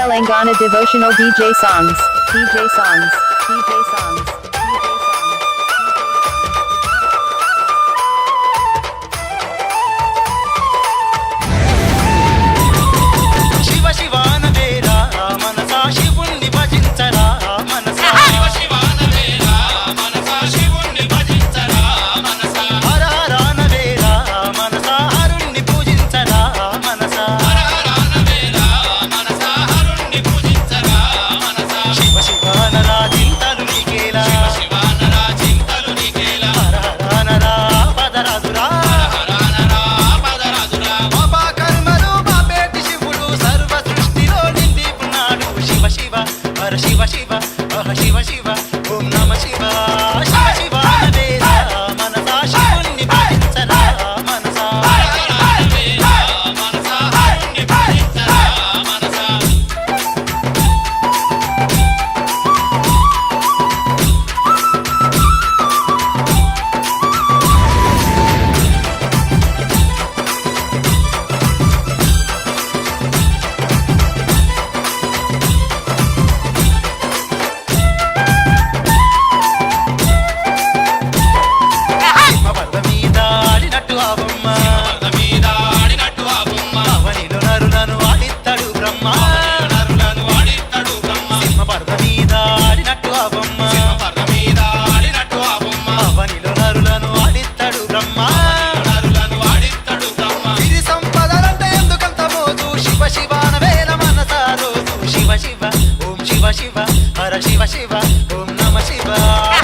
Telangana devotional DJ songs. DJ songs. DJ songs. Shiva శివానవేరా మనసా శివుణ్ణి భజించరా మనసా శివ శివానవేరా మనసా శివుణ్ణి భజించరా మనసా హర హరానవేరా మనసా హరుణ్ణి పూజించరా మనసా హర హరానవేరా మనసా హరుణ్ణి పూజించరా మనసా శివ శివానరా చింతలు నీకేలా శివ శివానరా చింతలు నీకేలా హర హరానరా పదరాదురా శివ శివ శివ శివ ఓం నమ శివ శివ శివానవేరా మనసా శివుణ్ణి భజించరా మనసా హరహరానవేరా మనసా హరుణ్ణి పూజించరా మనసా శివ హర శివ శివ ఓం నమ శివ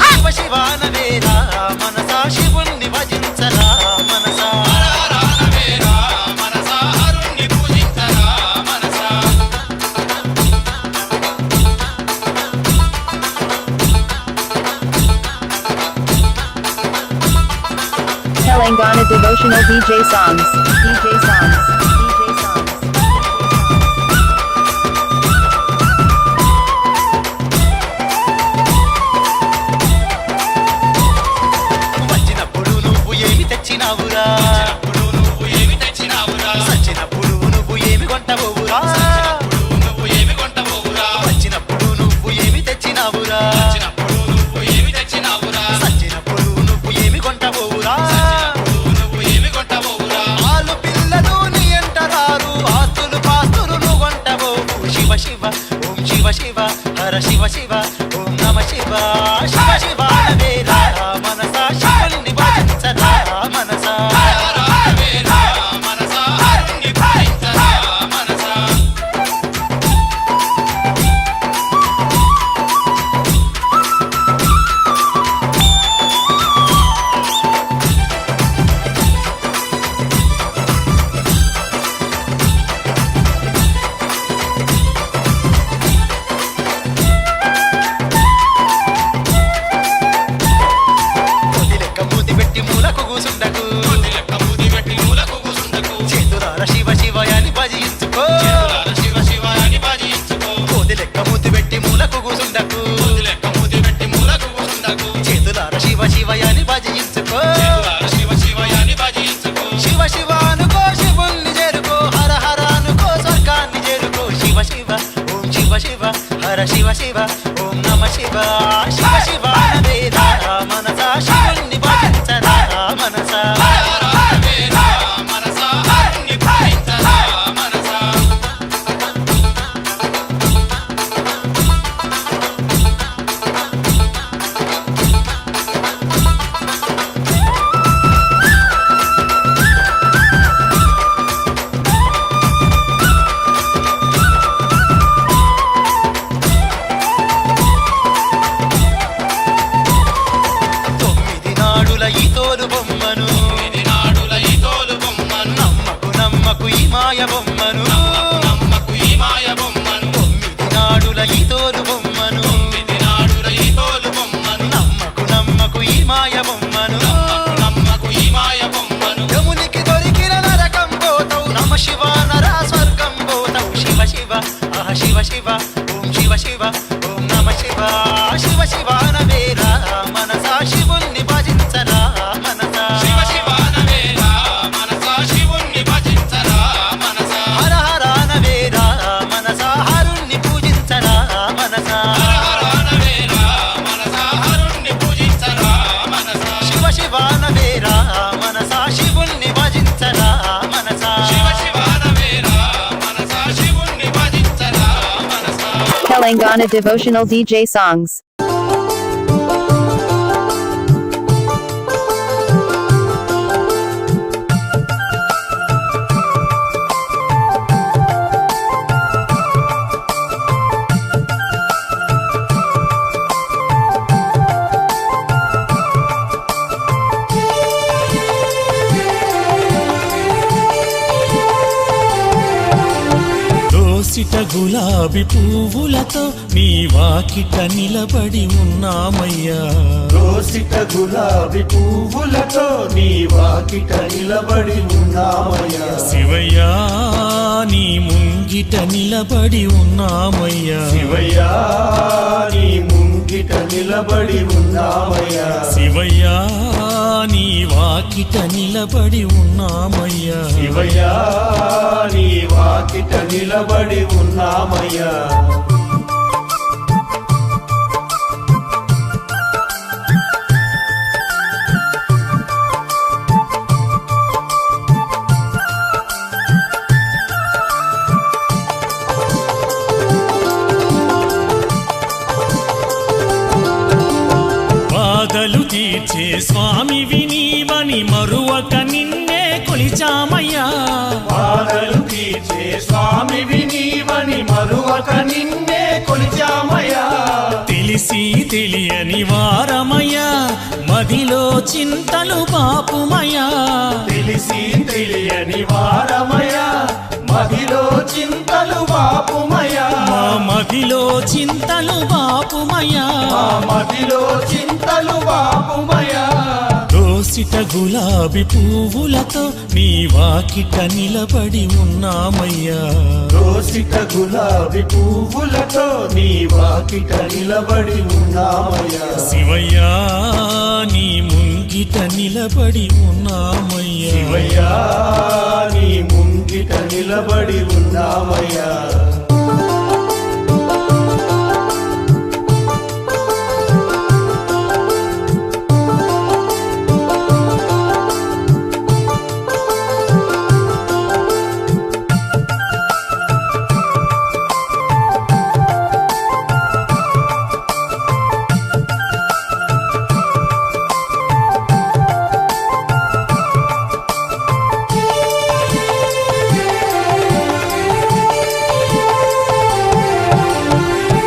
శివ శివానవేరా మనసా శివుణ్ణి భజించరా మనసా హర హరానవేరా మనసా హరుణ్ణి పూజించరా మనసా Telangana devotional DJ songs. DJ songs. DJ songs. వచ్చినప్పుడు నువ్వు ఏమి తెచ్చినావురా నువ్వు ఏమి తెచ్చినావురా సచ్చినప్పుడు నువ్వు ఏమి కొంటబోవురా నువ్వు ఏమి కొంటబోవురా వచ్చినప్పుడు నువ్వు ఏమి తెచ్చినావురా నువ్వు ఏమి తెచ్చినావురా సచ్చినప్పుడు నువ్వు ఏమి కొంటబోవురా నువ్వు ఏమి కొంటబోవురా ఆలు పిల్లలు నీ ఎంటరారు ఆస్తులు పాస్తులు నువ్వు కొంటబోవు శివ శివ ఓం శివ శివ హర శివ శివ ఓం నమ శివ శివ శివానవేరా మనసా శివుణ్ణి భజించరా మనసా హర హరానవేరా మనసా హరుణ్ణి పూజించరా మనసా కోతి లెక్క మూతి పెట్టి మూలకు కూసుండకు చేతులార శివ శివయాని భజించుకో శివ శివయాని భజించుకో కోతి లెక్క మూతి పెట్టి మూలకు కూసుండకు చేతులార శివ శివయాని భజించుకో శివ శివయాని భజించుకో శివ శివానుకో శివుణ్ణి చేరుకో హర హరానుకో స్వర్గాన్ని చేరుకో శివ శివ ఓం శివ శివ హర శివ శివ ఓం నమ శివ శివ శివానవేరా మనసా శివుణ్ణి భజించరా మనసా హర హరానవేరా మనసా హరుణ్ణి పూజించరా మనసా తొమ్మిది నాడుల ఈ తోలు బొమ్మను నమ్మకు నమ్మకు ఈ మాయ బొమ్మను తొమ్మిది నాడుల ఈ తోలు బొమ్మను నమ్మకు నమ్మకు ఈ మాయ బొమ్మను యమునికి దొరికిన నరకం పోతావు నమ శివ నరా స్వర్గం పోతావు శివ శివ శివ శివ ఓం శివ శివ ఓం నమ శివ శివ శివానవేరా మనసా శివుణ్ణి భజించరా మనసా శివ శివానవేరా మనసా శివుణ్ణి భజించరా మనసా హర హరానవేరా మనసా హరుణ్ణి Telangana devotional DJ songs. దోసిట గులాబీ పువ్వులతో నీ వాకిట నిలబడి ఉన్నామయ్యా. దోసిట గులాబీ పువ్వులతో నీ వాకిట నిలబడి ఉన్నామయ్యా. శివయ్యా నీ ముంగిట నిలబడి ఉన్నామయ్యా. శివయ్యా నీ ముంగిట నిలబడి ఉన్నామయ్యా. శివయ్యా నీ వాకిట నిలబడి ఉన్నామయ్యా. శివయ్యా నీ వాకిట నిలబడి ఉన్నామయ్యా. బాధలు తీర్చే స్వామివి నీవని మరువక నిన్నే కొలిచామయ్యా. బాధలు తీర్చే స్వామివి నీవని మరువక నిన్నే కొలిచామయ్యా. తెలిసి తెలియని వారమయ్యా మదిలో చింతలు బాపుమయ్యా. తెలిసి తెలియని వారమయ్యా మదిలో చింతలు బాపుమయ్యా. మా మదిలో చింతలు బాపుమయ్యా. మా మదిలో చింతలు బాపుమయ్యా. దోసిట గులాబీ పువ్వులతో నీ వాకిట నిలబడి ఉన్నామయ్యా. దోసిట గులాబీ పువ్వులతో నీ వాకిట నిలబడి ఉన్నామయ్యా. శివయ్యా నీ ముంగిట నిలబడి ఉన్నామయ్యా. శివయ్యా నీ ముంగిట నిలబడి ఉన్నామయ్యా.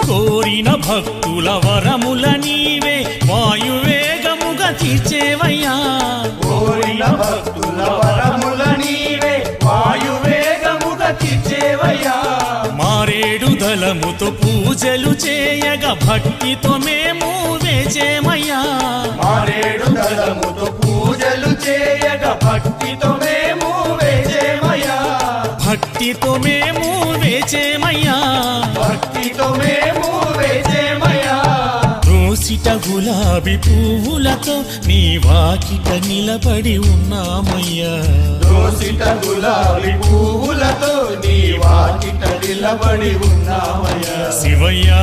కోరిన భక్తుల వరముల నీవే వాయువేగముగా తీర్చేవయ్యా. కోరిన భక్తుల వరముల నీవే వాయువేగముగా తీర్చేవయ్యా. మారేడు దళముతో పూజలు చేయగా భక్తితో మేము వేచేమయ్యా. మారేడు దళముతో పూజలు చేయగా భక్తితో మేము వేచేమయ్యా. భక్తితో మేము వేచేమయ్యా. భక్తితో మేము వేచేమయ్యా. దోసిట గులాబీ పువ్వులతో నీ వాకిట నిలబడి ఉన్నామయ్యా. దోసిట గులాబీ పువ్వులతో నీ వాకిట నిలబడి ఉన్నామయ్యా. శివయ్యా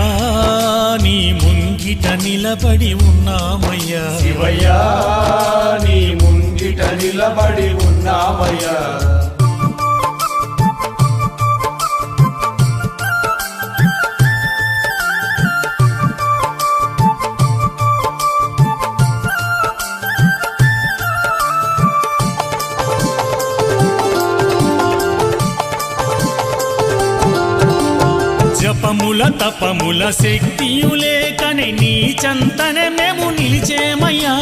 నీ ముంగిట నిలబడి ఉన్నామయ్యా. శివయ్యా నీ ముంగిట నిలబడి ఉన్నామయ్యా. జపముల తపముల శక్తియులేకని నీ చంతనే మేము నిలిచేమయ్యా.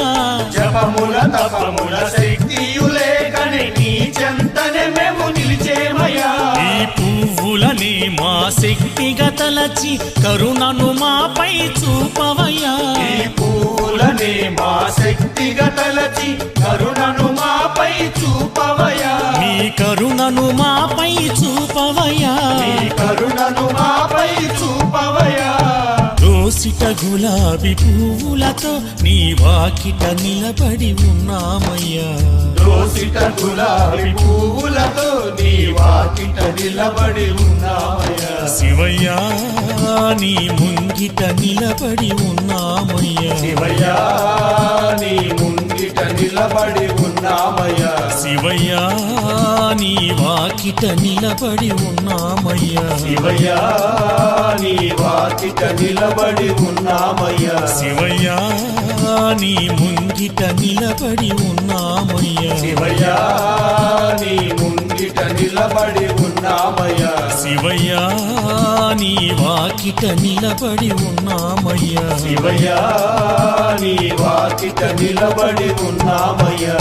జపముల తపముల శక్తియులేకని నీ చెంతనే మేము నిలిచేమయ్యా. ఈ పువ్వులని మా శక్తిగా తలచి కరుణను మాపై చూపవయ్యా. ఈ పూలనే మా శక్తిగా తలచి కరుణను మాపై చూపవయ్యా. నీ కరుణను మాపై చూపవయ్యా. నీ కరుణను మాపై చూపవయ్యా. దోసిట గులాబీ పువ్వులతో నీ వాకిట నిలబడి ఉన్నామయ్యా. దోసిట గులాబీ పువ్వులతో నీ వాకిట నిలబడి ఉన్నామయ్యా. శివయ్యా నీ ముంగిట నిలబడి ఉన్నామయ్యా. శివయ్యా నీ ముంగిట ముంగిట నిలబడి ఉన్నామయ్యా శివయ్యా నీ వాకిట నిలబడి ఉన్నామయ్యా శివయ్యా నీ వాకిట నిలబడి ఉన్నామయ్యా శివయ్యా నీ ముంగిట నిలబడి ఉన్నామయ్యా శివయ్యా నీ ముంగిట నిలబడి ఉన్నామయ్యా శివయ్యా నీ వాకిట నిలబడి ఉన్నామయ్యా శివయ్యా నీ వాకిట నిలబడి ఉన్నామయ్యా